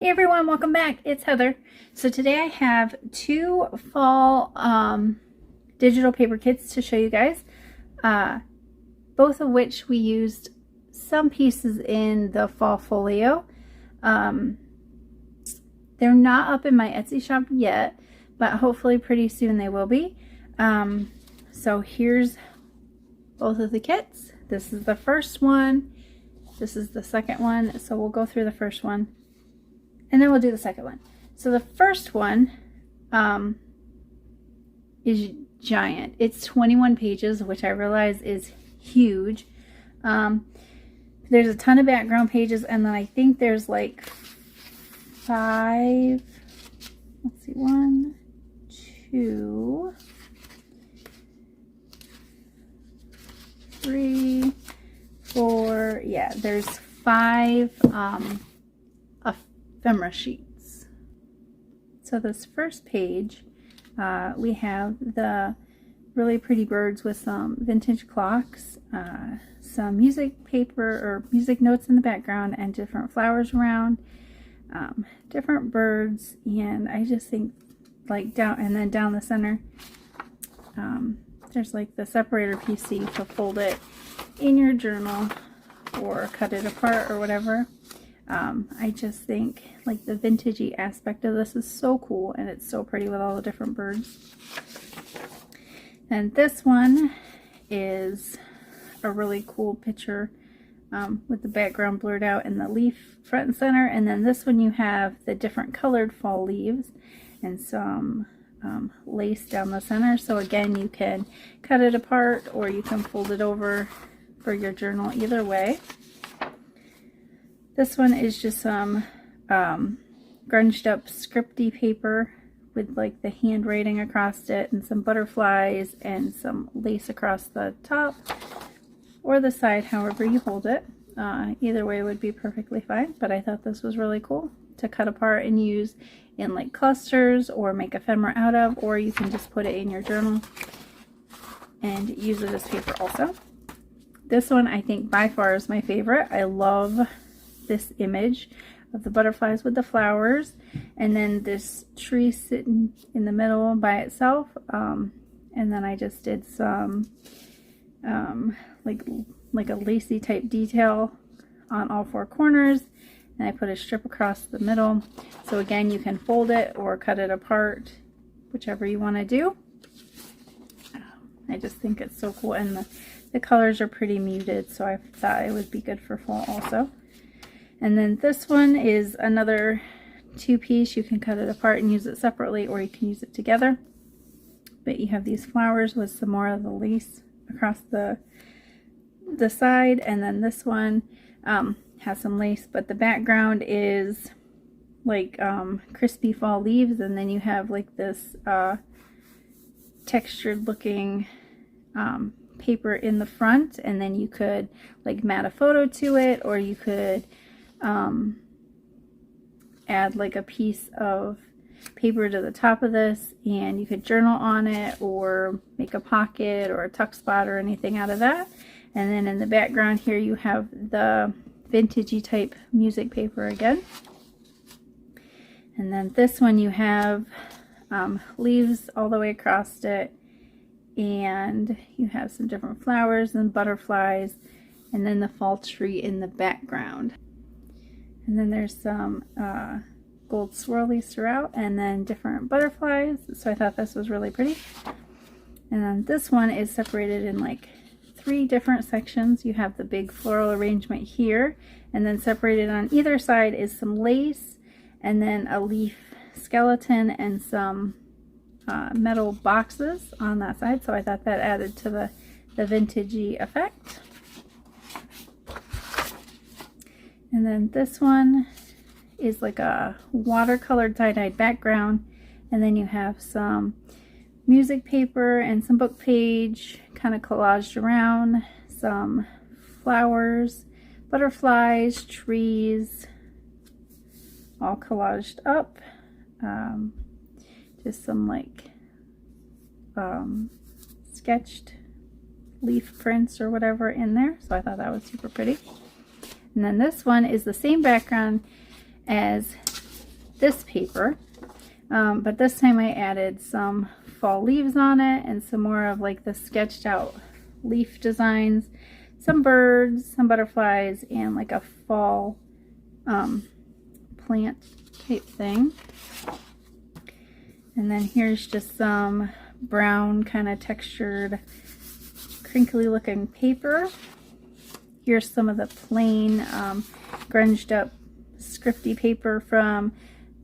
Hey everyone, welcome back. It's Heather. So today I have two fall digital paper kits to show you guys, both of which we used some pieces in the fall folio. They're not up in my Etsy shop yet, but hopefully pretty soon they will be. So here's both of the kits. This is the first one. This is the second one. So we'll go through the first one, and then we'll do the second one. So the first one is giant. It's 21 pages, which I realize is huge. There's a ton of background pages, and then I think there's like 5, let's see, 1, 2, 3, 4, yeah, there's 5 ephemera sheets. So this first page, we have the really pretty birds with some vintage clocks, some music paper or music notes in the background, and different flowers around, different birds, and I just think like down the center, there's like the separator piece so you can fold it in your journal or cut it apart or whatever. I just think like the vintagey aspect of this is so cool, and it's so pretty with all the different birds. And this one is a really cool picture with the background blurred out and the leaf front and center. And then this one you have the different colored fall leaves and some lace down the center. So again, you can cut it apart or you can fold it over for your journal, either way. This one is just some grunged up scripty paper with like the handwriting across it and some butterflies and some lace across the top or the side, however you hold it. Either way would be perfectly fine, but I thought this was really cool to cut apart and use in like clusters or make ephemera out of, or you can just put it in your journal and use it as paper also. This one I think by far is my favorite. I love this image of the butterflies with the flowers, and then this tree sitting in the middle by itself, and then I just did some like a lacy type detail on all 4 corners, and I put a strip across the middle. So again, you can fold it or cut it apart, whichever you want to do. I just think it's so cool, and the colors are pretty muted, so I thought it would be good for fall also. And then this one is another 2-piece. You can cut it apart and use it separately, or you can use it together. But you have these flowers with some more of the lace across the side, and then this one has some lace, but the background is like crispy fall leaves, and then you have like this textured looking paper in the front, and then you could like mat a photo to it, or you could add like a piece of paper to the top of this, and you could journal on it or make a pocket or a tuck spot or anything out of that. And then in the background here you have the vintagey type music paper again. And then this one you have leaves all the way across it, and you have some different flowers and butterflies, and then the fall tree in the background. And then there's some gold swirlies throughout, and then different butterflies. So I thought this was really pretty. And then this one is separated in like 3 different sections. You have the big floral arrangement here, and then separated on either side is some lace, and then a leaf skeleton and some metal boxes on that side. So I thought that added to the vintagey effect. And then this one is like a watercolored tie-dyed background, and then you have some music paper and some book page kind of collaged around, some flowers, butterflies, trees, all collaged up, just some like sketched leaf prints or whatever in there. So I thought that was super pretty. And then this one is the same background as this paper, but this time I added some fall leaves on it and some more of like the sketched out leaf designs, some birds, some butterflies, and like a fall plant type thing. And then here's just some brown kind of textured crinkly looking paper. Here's some of the plain grunged up scripty paper from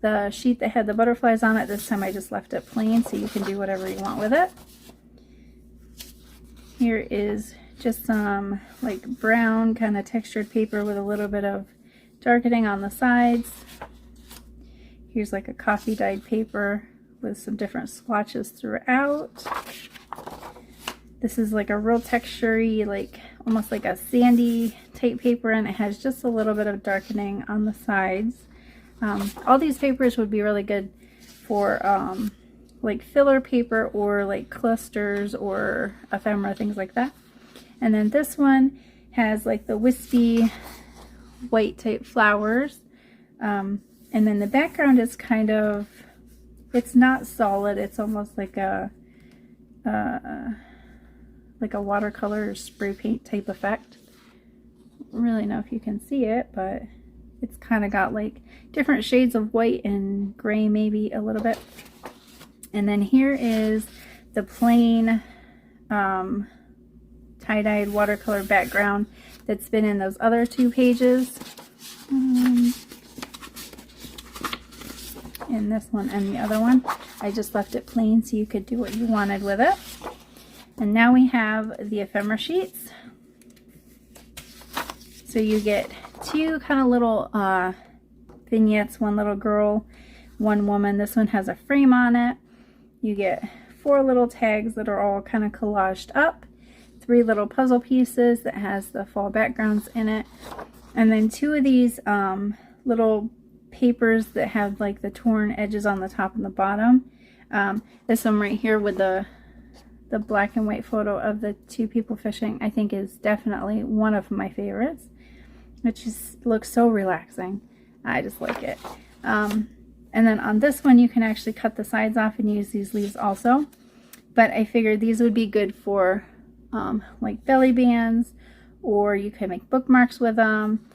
the sheet that had the butterflies on it. This time I just left it plain so you can do whatever you want with it. Here is just some like brown kind of textured paper with a little bit of darkening on the sides. Here's like a coffee dyed paper with some different splotches throughout. This is like a real texture-y, like almost like a sandy type paper, and it has just a little bit of darkening on the sides. All these papers would be really good for like filler paper or like clusters or ephemera, things like that. And then this one has like the wispy white type flowers. And then the background is kind of, it's not solid, it's almost like a watercolor spray paint type effect. I don't really know if you can see it, but it's kind of got like different shades of white and gray, maybe a little bit. And then here is the plain tie-dyed watercolor background that's been in those other two pages. In this one and the other one. I just left it plain so you could do what you wanted with it. And now we have the ephemera sheets. So you get two kind of little vignettes, one little girl, one woman. This one has a frame on it. You get 4 little tags that are all kind of collaged up, 3 little puzzle pieces that has the fall backgrounds in it, and then 2 of these little papers that have like the torn edges on the top and the bottom. This one right here with the black and white photo of the 2 people fishing, I think is definitely one of my favorites. It just looks so relaxing. I just like it. And then on this one you can actually cut the sides off and use these leaves also. But I figured these would be good for like belly bands, or you can make bookmarks with them,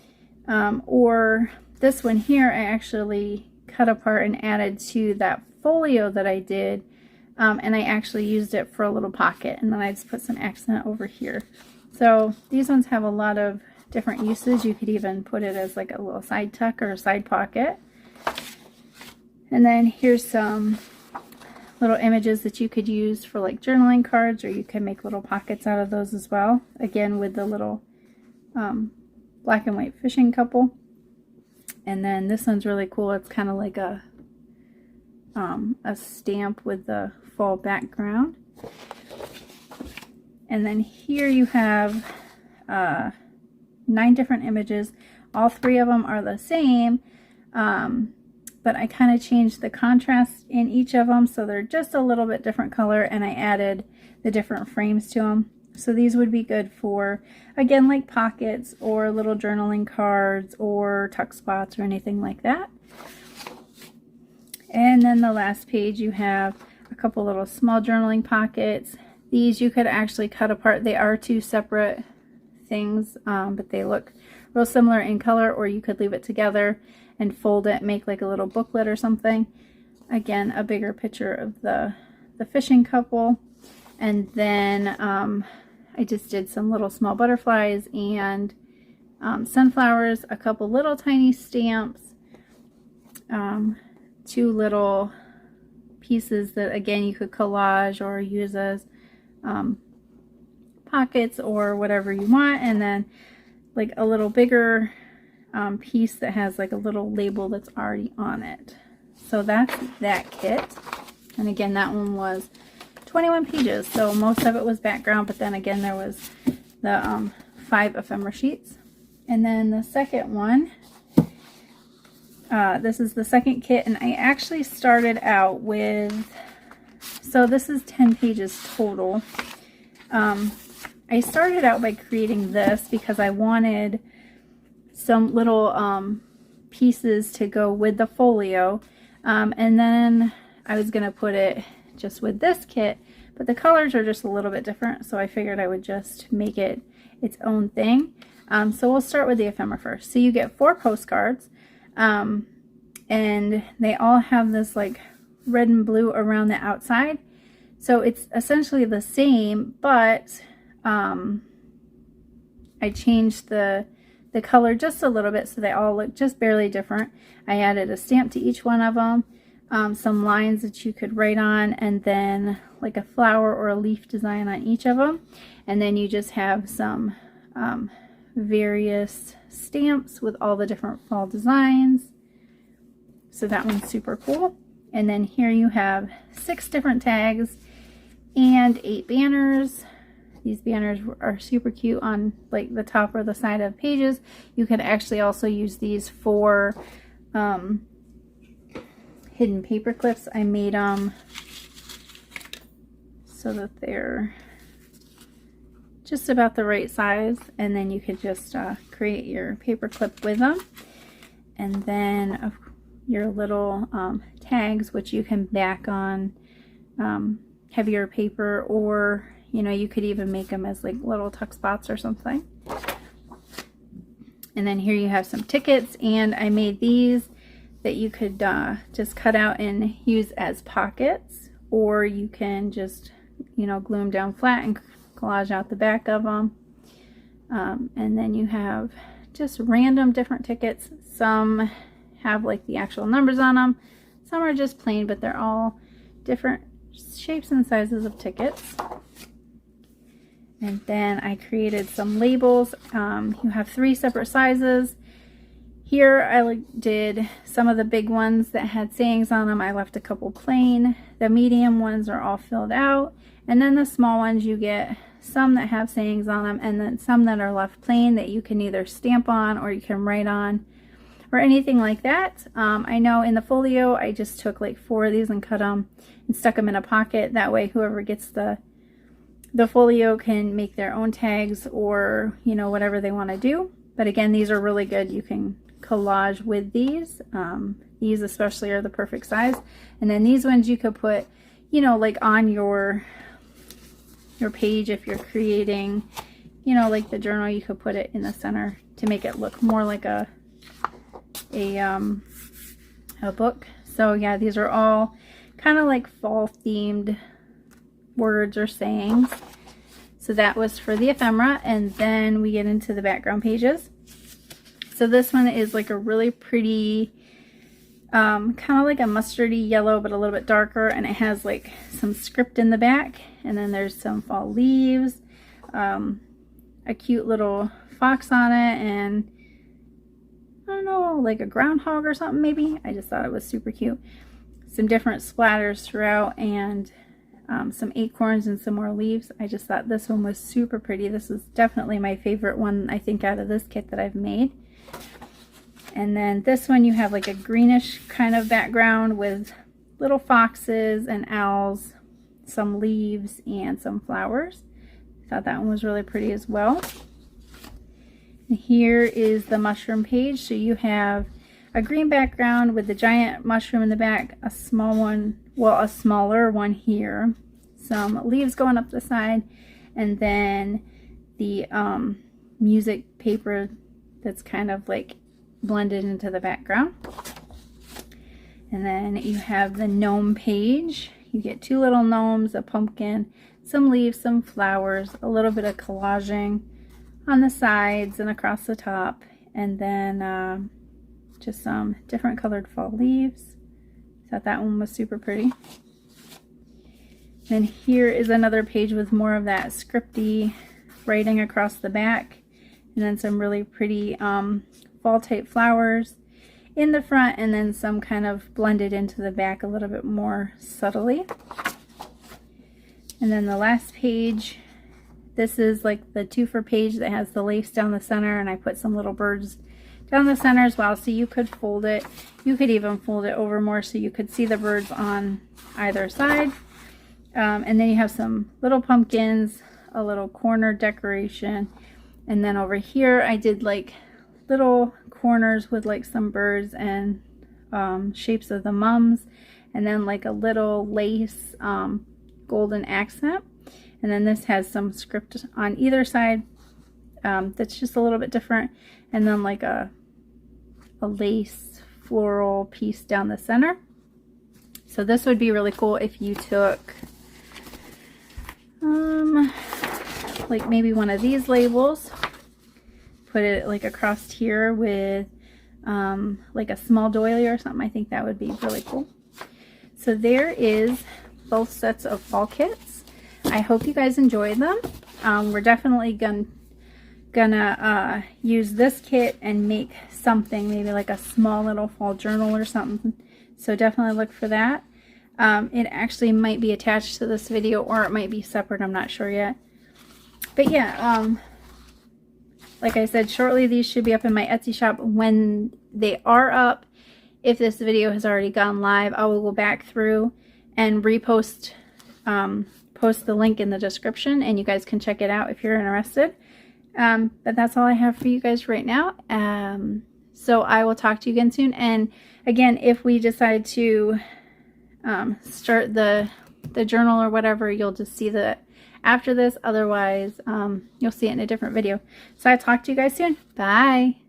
or this one here I actually cut apart and added to that folio that I did, and I actually used it for a little pocket, and then I just put some accent over here. So these ones have a lot of different uses. You could even put it as like a little side tuck or a side pocket. And then here's some little images that you could use for like journaling cards, or you can make little pockets out of those as well. Again, with the little black and white fishing couple. And then this one's really cool. It's kind of like a stamp with the fall background. And then here you have 9 different images. All 3 of them are the same, but I kind of changed the contrast in each of them, so they're just a little bit different color, and I added the different frames to them. So these would be good for, again, like pockets or little journaling cards or tuck spots or anything like that. And then the last page you have a couple little small journaling pockets. These you could actually cut apart. They are 2 separate things, but they look real similar in color, or you could leave it together and fold it, make like a little booklet or something. Again, a bigger picture of the fishing couple. And then I just did some little small butterflies and sunflowers, a couple little tiny stamps, 2 little pieces that again you could collage or use as pockets or whatever you want, and then like a little bigger piece that has like a little label that's already on it. So that's that kit. And again, that one was 21 pages, so most of it was background, but then again there was the 5 ephemera sheets. And then the second one, this is the second kit, and I actually started out with, so this is 10 pages total. I started out by creating this because I wanted some little pieces to go with the folio. And then I was going to put it just with this kit, but the colors are just a little bit different, so I figured I would just make it its own thing. So we'll start with the ephemera first. So you get 4 postcards, and they all have this like red and blue around the outside. So it's essentially the same, but I changed the color just a little bit so they all look just barely different. I added a stamp to each one of them, some lines that you could write on, and then like a flower or a leaf design on each of them. And then you just have some various stamps with all the different fall designs. So that one's super cool. And then here you have 6 different tags and 8 banners. These banners are super cute on like the top or the side of pages. You could actually also use these for hidden paper clips. I made them so that they're just about the right size, and then you could just create your paper clip with them. And then your little tags, which you can back on heavier paper, or you know, you could even make them as like little tuck spots or something. And then here you have some tickets, and I made these that you could just cut out and use as pockets, or you can just, you know, glue them down flat and collage out the back of them. And then you have just random different tickets. Some have like the actual numbers on them. Some are just plain, but they're all different shapes and sizes of tickets. And then I created some labels. You have 3 separate sizes. Here I did some of the big ones that had sayings on them. I left a couple plain. The medium ones are all filled out. And then the small ones, you get some that have sayings on them, and then some that are left plain that you can either stamp on or you can write on or anything like that. I know in the folio I just took like 4 of these and cut them and stuck them in a pocket. That way whoever gets the folio can make their own tags, or you know, whatever they want to do. But again, these are really good. You can collage with these. These especially are the perfect size. And then these ones you could put, you know, like on your page if you're creating, you know, like the journal. You could put it in the center to make it look more like a book. So yeah, these are all kind of like fall themed words or sayings. So that was for the ephemera. And then we get into the background pages. So this one is like a really pretty kind of like a mustardy yellow, but a little bit darker, and it has like some script in the back, and then there's some fall leaves, a cute little fox on it, and I don't know, like a groundhog or something maybe. I just thought it was super cute. Some different splatters throughout, and some acorns and some more leaves. I just thought this one was super pretty. This is definitely my favorite one, I think, out of this kit that I've made. And then this one you have like a greenish kind of background with little foxes and owls, some leaves, and some flowers. I thought that one was really pretty as well. And here is the mushroom page. So you have a green background with the giant mushroom in the back, a small one, well, a smaller one here, some leaves going up the side, and then the music paper that's kind of like blended into the background. And then you have the gnome page. You get 2 little gnomes, a pumpkin, some leaves, some flowers, a little bit of collaging on the sides and across the top, and then just some different colored fall leaves. Thought that one was super pretty. And here is another page with more of that scripty writing across the back, and then some really pretty fall type flowers in the front, and then some kind of blended into the back a little bit more subtly. And then the last page, this is like the Twofer page that has the lace down the center, and I put some little birds down the center as well, so you could fold it. You could even fold it over more so you could see the birds on either side. And then you have some little pumpkins, a little corner decoration, and then over here I did like little corners with like some birds and shapes of the mums, and then like a little lace golden accent. And then this has some script on either side that's just a little bit different, and then like a lace floral piece down the center. So this would be really cool if you took like maybe one of these labels, put it like across here with like a small doily or something. I think that would be really cool. So there is both sets of fall kits. I hope you guys enjoyed them. We're definitely gonna use this kit and make something, maybe like a small little fall journal or something. So definitely look for that. It actually might be attached to this video, or it might be separate. I'm not sure yet. But yeah, like I said, shortly these should be up in my Etsy shop. When they are up, if this video has already gone live, I will go back through and repost, post the link in the description, and you guys can check it out if you're interested. But that's all I have for you guys right now. So I will talk to you again soon. And again, if we decide to start the journal or whatever, you'll just see that after this. Otherwise, you'll see it in a different video. So I'll talk to you guys soon. Bye.